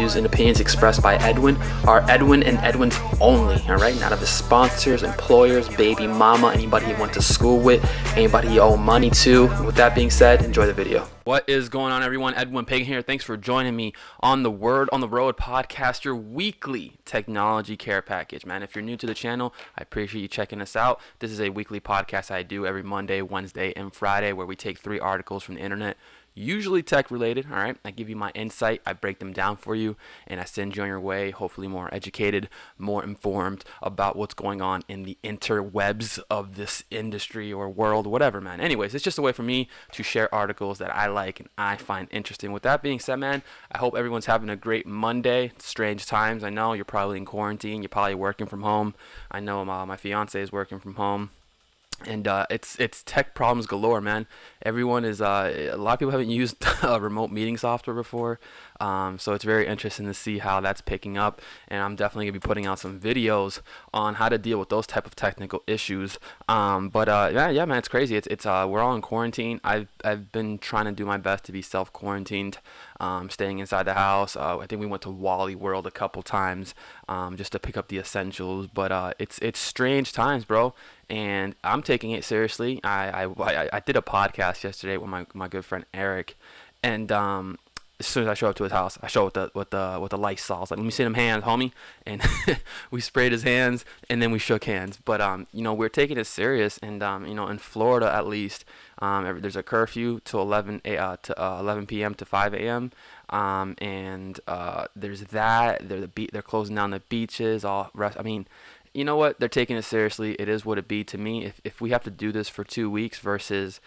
views and opinions expressed by Edwin are Edwin and Edwin's only, all right? Not of his sponsors, employers, baby mama, anybody he went to school with, anybody he owe money to. With that being said, enjoy the video. What is going on, everyone? Edwin Pagan here. Thanks for joining me on the Word on the Road podcast, your weekly technology care package, man. If you're new to the channel, I appreciate you checking us out. This is a weekly podcast I do every Monday, Wednesday, and Friday where we take 3 articles from the internet, usually tech related, all right? I give you my insight, I break them down for you, and I send you on your way, hopefully more educated, more informed about what's going on in the interwebs of this industry or world, whatever, man. Anyways, it's just a way for me to share articles that I like and I find interesting. With that being said, man, I hope everyone's having a great Monday. Strange times. I know you're probably in quarantine. You're probably working from home. I know my fiance is working from home. And it's tech problems galore, man. Everyone is a lot of people haven't used remote meeting software before, so it's very interesting to see how that's picking up. And I'm definitely gonna be putting out some videos on how to deal with those type of technical issues. Yeah, man, it's crazy. It's we're all in quarantine. I've been trying to do my best to be self-quarantined, staying inside the house. I think we went to Wally World a couple times just to pick up the essentials. But it's strange times, bro. And I'm taking it seriously. I did a podcast yesterday with my good friend Eric, and as soon as I show up to his house, I show up with the Lysol. I was like, let me see them hands, homie. And we sprayed his hands, and then we shook hands. But we're taking it serious, and in Florida at least, there's a curfew to 11 p.m. to 5 a.m. And there's that. They're closing down the beaches. You know what? They're taking it seriously. It is what it be to me. If we have to do this for 2 weeks versus,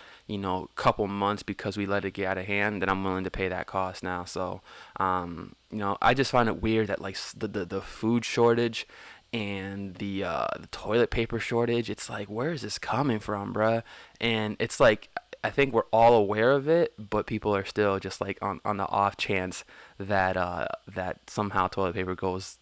couple months because we let it get out of hand, then I'm willing to pay that cost now. So, I just find it weird that like the food shortage and the toilet paper shortage, it's like, where is this coming from, bruh? And it's like, I think we're all aware of it, but people are still just like on the off chance that that somehow toilet paper goes.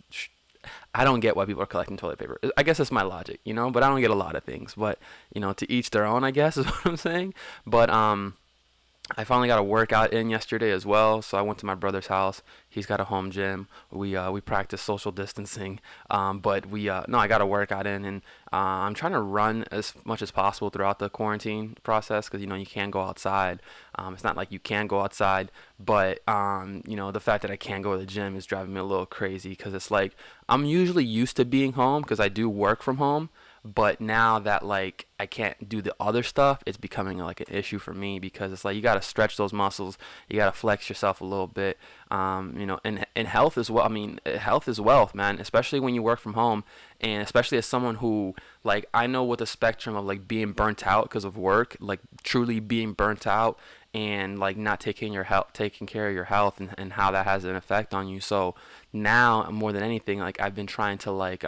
I don't get why people are collecting toilet paper. I guess that's my logic, but I don't get a lot of things. But, to each their own, I guess, is what I'm saying. But I finally got a workout in yesterday as well. So I went to my brother's house. He's got a home gym. We practice social distancing. I got a workout in, and I'm trying to run as much as possible throughout the quarantine process because, you can't go outside. It's not like you can go outside, but, the fact that I can't go to the gym is driving me a little crazy because it's like I'm usually used to being home because I do work from home. But now that like I can't do the other stuff, it's becoming like an issue for me because it's like you got to stretch those muscles, you got to flex yourself a little bit, and health is well. I mean, health is wealth, man. Especially when you work from home, and especially as someone who like I know what the spectrum of like being burnt out because of work, like truly being burnt out and like not taking care of your health and how that has an effect on you. So now more than anything, like I've been trying to like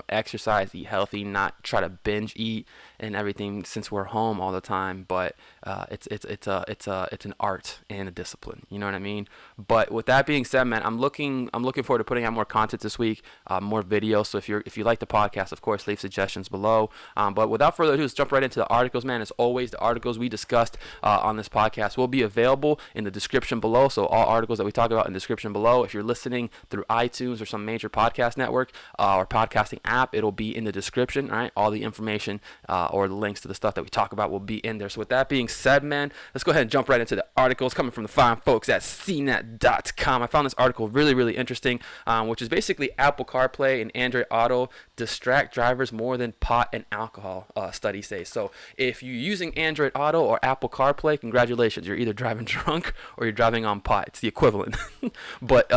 exercise, eat healthy, not try to binge eat and everything since we're home all the time. But it's an art and a discipline. You know what I mean? But with that being said, man, I'm looking forward to putting out more content this week, more videos. So if you like the podcast, of course, leave suggestions below. But without further ado, let's jump right into the articles, man. As always, the articles we discussed on this podcast will be available in the description below. So all articles that we talk about in the description below. If you're listening through iTunes or some major podcast network or podcasting app, it'll be in the description. All right, all the information or the links to the stuff that we talk about will be in there. So with that being said, man, let's go ahead and jump right into the articles coming from the fine folks at cnet.com. I found this article really, really interesting, which is basically Apple CarPlay and Android Auto distract drivers more than pot and alcohol, studies say. So if you're using Android Auto or Apple CarPlay, congratulations, you're either driving drunk or you're driving on pot. It's the equivalent. But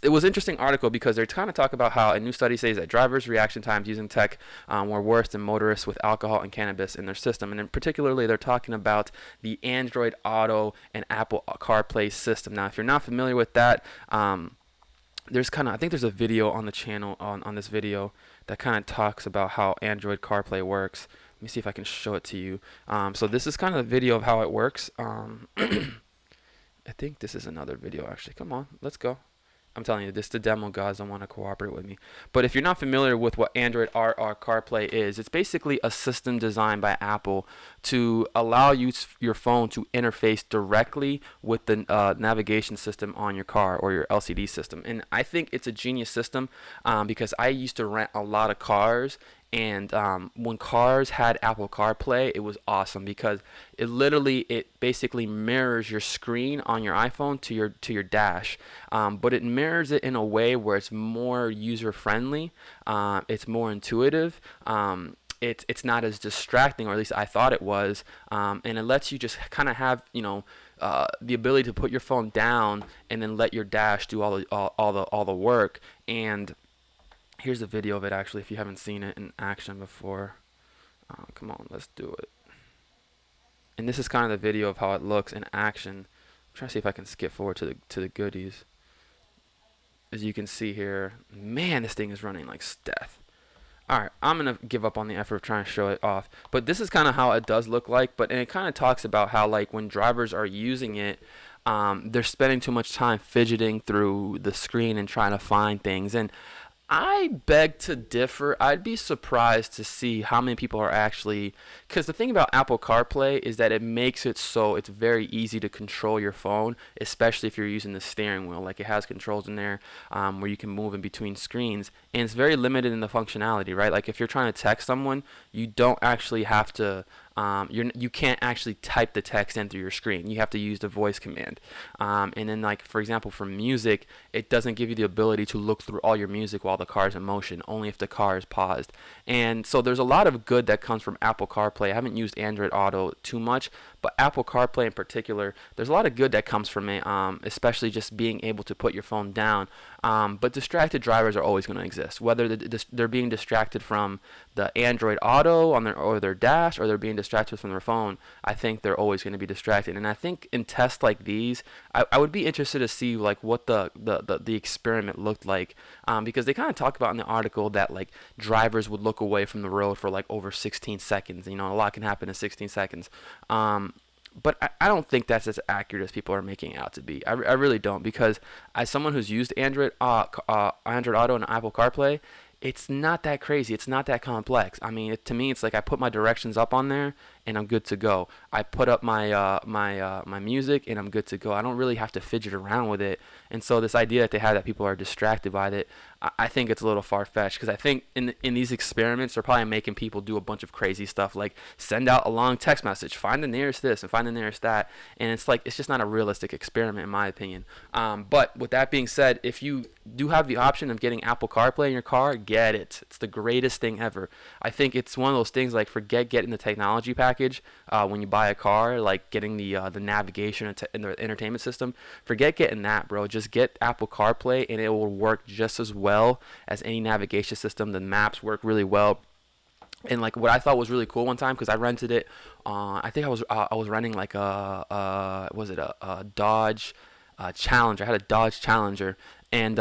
it was an interesting article because they're kind of talk about how a new study says that drivers' reaction times using tech were worse than motorists with alcohol and cannabis in their system. And in particularly, they're talking about the Android Auto and Apple CarPlay system. Now, if you're not familiar with that, I think there's a video on the channel on this video that kind of talks about how Android CarPlay works. Let me see if I can show it to you. So this is kind of a video of how it works. I think this is another video, actually. Come on, let's go. I'm telling you, this the demo gods don't want to cooperate with me. But if you're not familiar with what Android Auto CarPlay is, it's basically a system designed by Apple to allow your phone to interface directly with the navigation system on your car or your LCD system. And I think it's a genius system because I used to rent a lot of cars. And when cars had Apple CarPlay, it was awesome because it basically mirrors your screen on your iPhone to your dash, but it mirrors it in a way where it's more user friendly, it's more intuitive. It's not as distracting, or at least I thought it was, and it lets you just kind of have the ability to put your phone down and then let your dash do all the work. And here's a video of it, actually, if you haven't seen it in action before. Come on, let's do it. And this is kind of the video of how it looks in action. I'm trying to see if I can skip forward to the goodies. As you can see here, man, this thing is running like death. Alright, I'm going to give up on the effort of trying to show it off. But this is kind of how it does look like. And it kind of talks about how, like, when drivers are using it, they're spending too much time fidgeting through the screen and trying to find things. And I beg to differ. I'd be surprised to see how many people are actually, because the thing about Apple CarPlay is that it makes it so it's very easy to control your phone, especially if you're using the steering wheel. Like, it has controls in there where you can move in between screens, and it's very limited in the functionality, right? Like, if you're trying to text someone, you don't actually have to you can't actually type the text in through your screen. You have to use the voice command. And then, like, for example, for music, it doesn't give you the ability to look through all your music while the car is in motion, only if the car is paused. And so there's a lot of good that comes from Apple CarPlay. I haven't used Android Auto too much, but Apple CarPlay in particular, there's a lot of good that comes from it, especially just being able to put your phone down. But distracted drivers are always going to exist, whether they're being distracted from the Android Auto on their dash, or they're being distracted from their phone. I think they're always going to be distracted. And I think in tests like these, I would be interested to see, like, what the experiment looked like, because they kind of talk about in the article that, like, drivers would look away from the road for like over 16 seconds. A lot can happen in 16 seconds. But I don't think that's as accurate as people are making it out to be. I really don't, because as someone who's used Android Auto and Apple CarPlay, it's not that crazy. It's not that complex. I mean, to me, it's like I put my directions up on there and I'm good to go. I put up my my music and I'm good to go. I don't really have to fidget around with it. And so this idea that they have that people are distracted by it, I think it's a little far-fetched, because I think in these experiments, they're probably making people do a bunch of crazy stuff, like send out a long text message, find the nearest this and find the nearest that, and it's like, it's just not a realistic experiment in my opinion. But with that being said, if you do have the option of getting Apple CarPlay in your car, get it. It's the greatest thing ever. I think it's one of those things, like, forget getting the technology package when you buy a car, like getting the navigation and the entertainment system. Forget getting that, bro. Just get Apple CarPlay and it will work just as well as any navigation system. The maps work really well. And like, what I thought was really cool one time, because I rented it, I think I was renting like a Dodge Challenger. I had a Dodge Challenger, and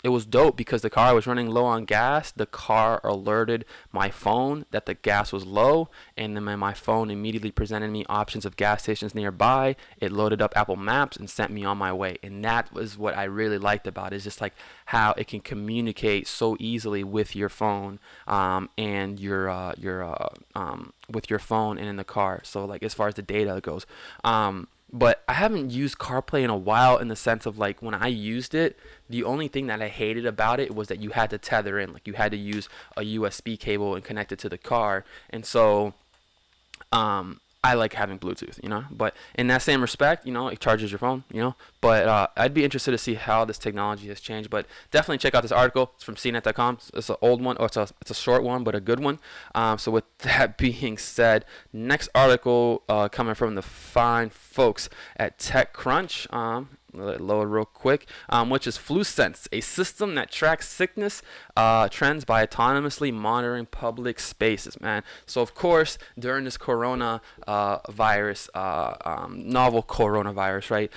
it was dope because the car was running low on gas. The car alerted my phone that the gas was low, and then my phone immediately presented me options of gas stations nearby. It loaded up Apple Maps and sent me on my way. And that was what I really liked about it, is just like how it can communicate so easily with your phone and with your phone and in the car. So like, as far as the data goes. But I haven't used CarPlay in a while, in the sense of, like, when I used it, the only thing that I hated about it was that you had to tether in. Like, you had to use a USB cable and connect it to the car. And so I like having Bluetooth, But in that same respect, it charges your phone, But I'd be interested to see how this technology has changed. But definitely check out this article. It's from CNET.com. It's an old one, or it's a short one, but a good one. So with that being said, next article coming from the fine folks at TechCrunch. Let it load real quick, which is FluSense, a system that tracks sickness trends by autonomously monitoring public spaces, man. So, of course, during this novel coronavirus, right,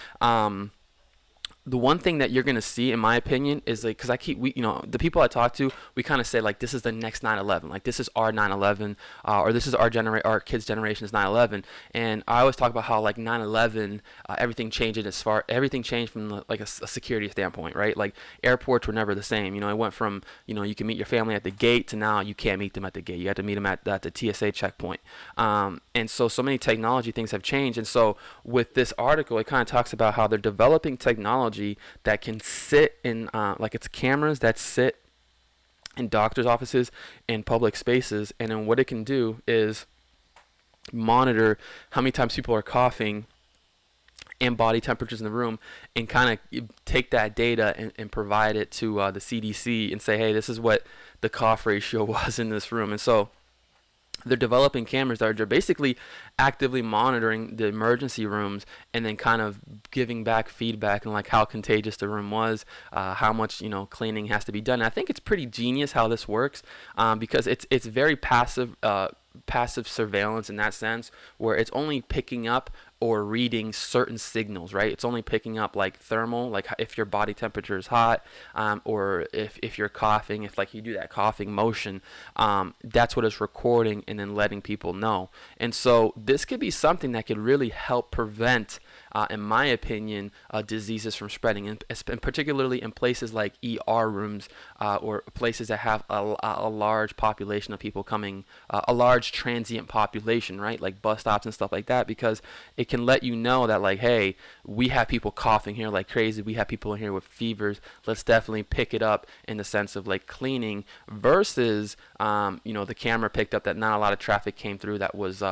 the one thing that you're gonna see, in my opinion, is like, because the people I talk to, we kind of say like, this is the next 9/11, like this is our 9/11, or this is our kids' generation's 9/11, and I always talk about how like 9/11, everything changed from like a security standpoint, right? Like airports were never the same. It went from you can meet your family at the gate to now you can't meet them at the gate. You have to meet them at the TSA checkpoint, and so many technology things have changed. And so with this article, it kind of talks about how they're developing technology that can sit in like it's cameras that sit in doctors' offices and public spaces, and then what it can do is monitor how many times people are coughing and body temperatures in the room, and kind of take that data and provide it to the CDC and say, hey, this is what the cough ratio was in this room. And so they're developing cameras that are basically actively monitoring the emergency rooms, and then kind of giving back feedback and like how contagious the room was, how much cleaning has to be done. And I think it's pretty genius how this works, because it's very passive surveillance in that sense, where it's only picking up or reading certain signals, right? It's only picking up like thermal, like if your body temperature is hot, or if you're coughing, if like you do that coughing motion, that's what it's recording and then letting people know. And so this could be something that could really help prevent, in my opinion, diseases from spreading, and particularly in places like ER rooms, or places that have a large population of people coming, a large transient population, right? Like bus stops and stuff like that, because it can let you know that like, hey, we have people coughing here like crazy. We have people in here with fevers. Let's definitely pick it up in the sense of like cleaning, versus, the camera picked up that not a lot of traffic came through that was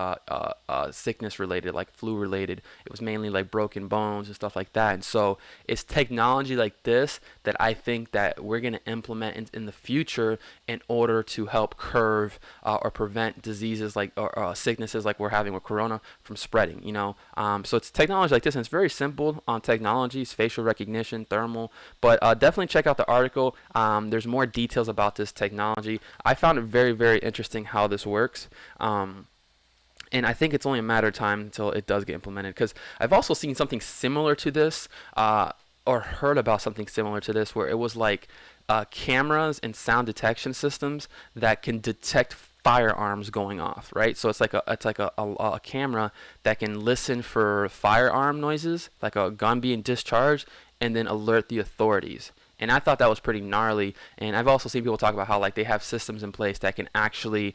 sickness related, like flu related. It was mainly like broken bones and stuff like that. And so it's technology like this that I think that we're going to implement in the future in order to help curb or prevent diseases like or sicknesses like we're having with corona from spreading. So it's technology like this, and it's very simple on technologies, facial recognition, thermal. But definitely check out the article. There's more details about this technology. I found it very, very interesting how this works. And I think it's only a matter of time until it does get implemented, because I've also seen something similar to this, or heard about something similar to this, where it was like cameras and sound detection systems that can detect firearms going off, right? So it's like a camera that can listen for firearm noises, like a gun being discharged, and then alert the authorities. And I thought that was pretty gnarly. And I've also seen people talk about how like they have systems in place that can actually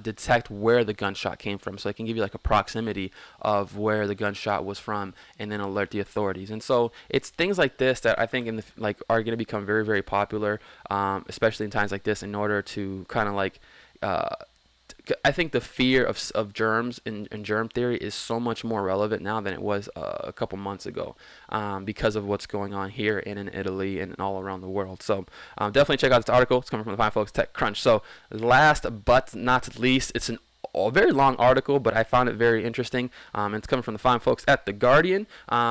detect where the gunshot came from. So it can give you like a proximity of where the gunshot was from, and then alert the authorities. And so it's things like this that I think are going to become very, very popular, especially in times like this, in order to kind of like I think the fear of germs and germ theory is so much more relevant now than it was a couple months ago, because of what's going on here and in Italy and all around the world. So definitely check out this article. It's coming from the Fine Folks Tech Crunch. So last but not least, it's a very long article, but I found it very interesting. It's coming from the fine folks at The Guardian,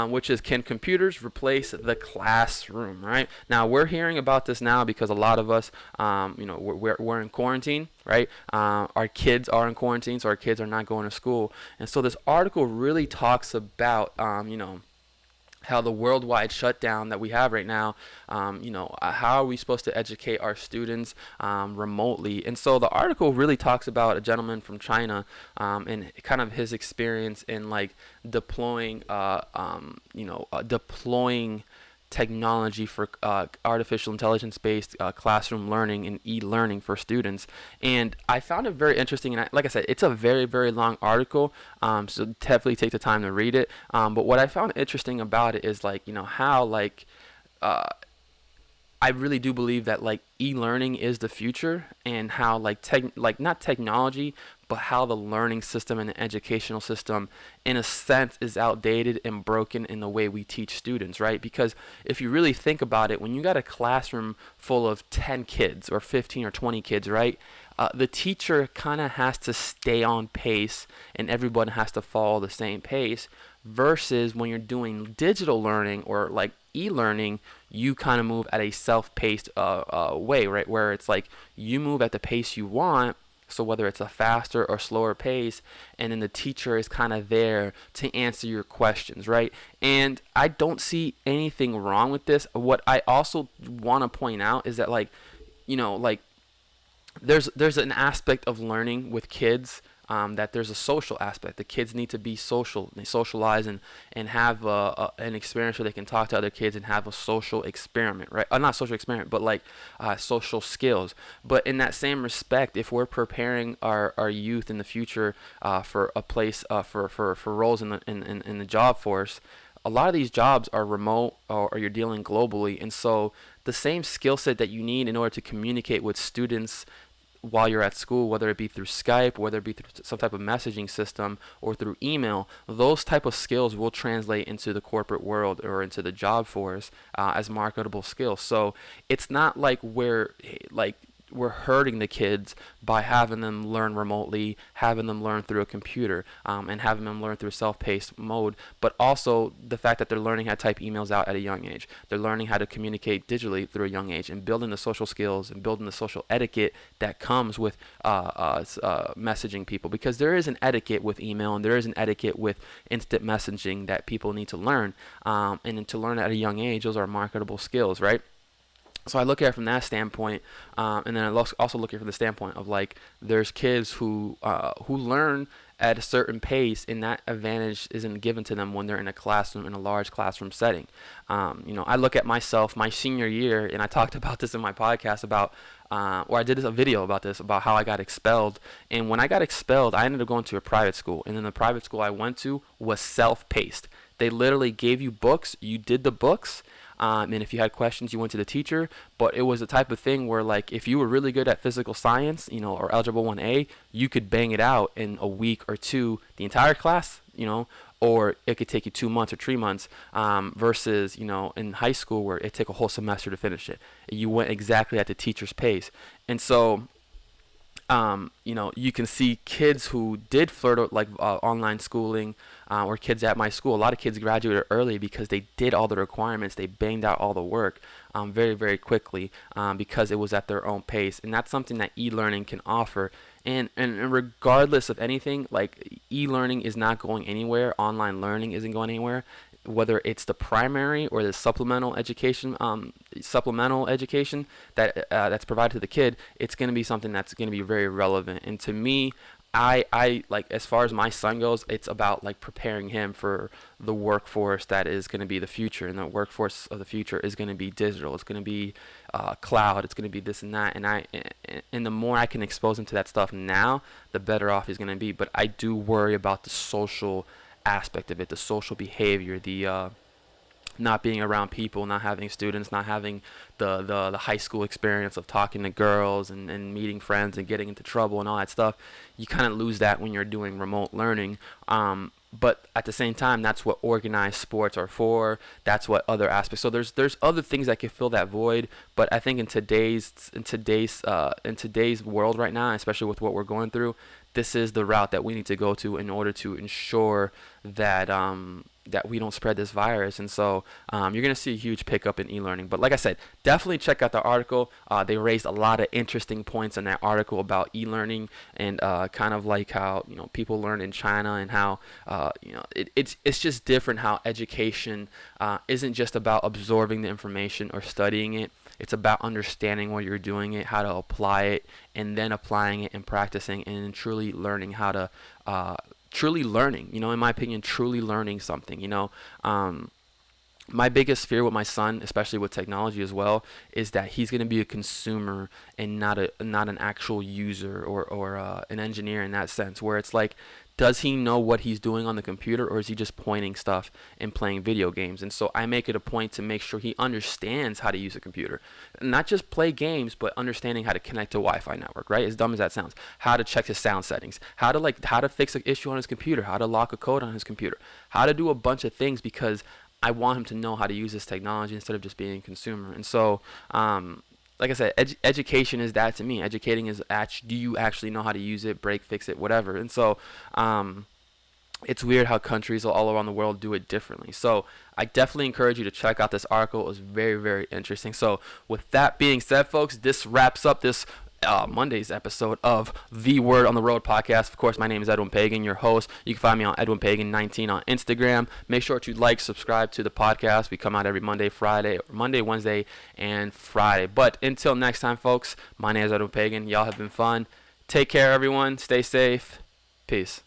which is, can computers replace the classroom, right? Now, we're hearing about this now because a lot of us, we're in quarantine, right? Our kids are in quarantine, so our kids are not going to school. And so this article really talks about, how the worldwide shutdown that we have right now, how are we supposed to educate our students remotely? And so the article really talks about a gentleman from China, and kind of his experience in like deploying technology for artificial intelligence-based classroom learning and e-learning for students. And I found it very interesting. And like I said, it's a very, very long article, so definitely take the time to read it. But what I found interesting about it is how I really do believe that e-learning is the future, and how not technology, but how the learning system and the educational system in a sense is outdated and broken in the way we teach students, right? Because if you really think about it, when you got a classroom full of 10 kids or 15 or 20 kids, right? The teacher kind of has to stay on pace, and everyone has to follow the same pace, versus when you're doing digital learning or e-learning, you kind of move at a self-paced way, right? Where it's you move at the pace you want, So whether it's a faster or slower pace, and then the teacher is kind of there to answer your questions, right? And I don't see anything wrong with this. What I also want to point out is that, like, like, there's an aspect of learning with kids, that there's a social aspect. The kids need to be social. They socialize and have an experience where they can talk to other kids and have a social experiment, right? Not social experiment, but like social skills. But in that same respect, if we're preparing our youth in the future for a place for roles in the job force, a lot of these jobs are remote, or you're dealing globally, and so the same skill set that you need in order to communicate with students while you're at school, whether it be through Skype, whether it be through some type of messaging system, or through email, those type of skills will translate into the corporate world or into the job force as marketable skills. So it's not like we're hurting the kids by having them learn remotely, having them learn through a computer, and having them learn through self-paced mode, but also the fact that they're learning how to type emails out at a young age. They're learning how to communicate digitally through a young age, and building the social skills and building the social etiquette that comes with messaging people, because there is an etiquette with email and there is an etiquette with instant messaging that people need to learn, and to learn at a young age, those are marketable skills, right? So I look at it from that standpoint, and then I also look at it from the standpoint of, like, there's kids who learn at a certain pace, and that advantage isn't given to them when they're in a classroom, in a large classroom setting. I look at myself, my senior year, and I talked about this in my podcast about, or I did a video about this, about how I got expelled. And when I got expelled, I ended up going to a private school, and then the private school I went to was self-paced. They literally gave you books, you did the books, and if you had questions, you went to the teacher. But it was the type of thing where, like, if you were really good at physical science, or Algebra 1A, you could bang it out in a week or two, the entire class, or it could take you 2 months or 3 months, versus, in high school where it took a whole semester to finish it. You went exactly at the teacher's pace. And so, you can see kids who did flirt with, like, online schooling, or kids at my school. A lot of kids graduated early because they did all the requirements. They banged out all the work very, very quickly, because it was at their own pace. And that's something that e-learning can offer. And regardless of anything, like, e-learning is not going anywhere. Online learning isn't going anywhere. Whether it's the primary or the supplemental education that that's provided to the kid, it's going to be something that's going to be very relevant. And to me, I like, as far as my son goes, it's about, like, preparing him for the workforce that is going to be the future. And the workforce of the future is going to be digital. It's going to be cloud. It's going to be this and that. And the more I can expose him to that stuff now, the better off he's going to be. But I do worry about the social aspect of it, the social behavior, the not being around people, not having students, not having the high school experience of talking to girls and meeting friends and getting into trouble and all that stuff. You kind of lose that when you're doing remote learning. But at the same time, that's what organized sports are for. That's what other aspects. So there's other things that can fill that void. But I think in today's world right now, especially with what we're going through, this is the route that we need to go to in order to ensure that that we don't spread this virus. And so you're going to see a huge pickup in e-learning. But like I said, definitely check out the article. They raised a lot of interesting points in that article about e-learning, and kind of like how people learn in China, and how it's just different how education isn't just about absorbing the information or studying it. It's about understanding what you're doing it, how to apply it, and then applying it and practicing, and truly learning how to truly learning, in my opinion, truly learning something. My biggest fear with my son, especially with technology as well, is that he's going to be a consumer and not an actual user or an engineer in that sense, where it's like, does he know what he's doing on the computer, or is he just pointing stuff and playing video games? And so I make it a point to make sure he understands how to use a computer. Not just play games, but understanding how to connect to a Wi-Fi network, right? As dumb as that sounds. How to check his sound settings. How to fix an issue on his computer. How to lock a code on his computer. How to do a bunch of things, because I want him to know how to use this technology instead of just being a consumer. And so, like I said, education is that to me. Educating is, do you actually know how to use it, break, fix it, whatever. And so it's weird how countries all around the world do it differently. So I definitely encourage you to check out this article. It was very, very interesting. So with that being said, folks, this wraps up this Monday's episode of the Word on the Road podcast. Of course, my name is Edwin Pagan, your host. You can find me on Edwin Pagan 19 on Instagram. Make sure to like, subscribe to the podcast. We come out every Monday, Wednesday, and Friday. But until next time, folks, my name is Edwin Pagan. Y'all have been fun. Take care, everyone. Stay safe. Peace.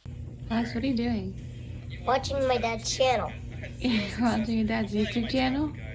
Alex, what are you doing? Watching my dad's channel. You're watching your dad's YouTube channel?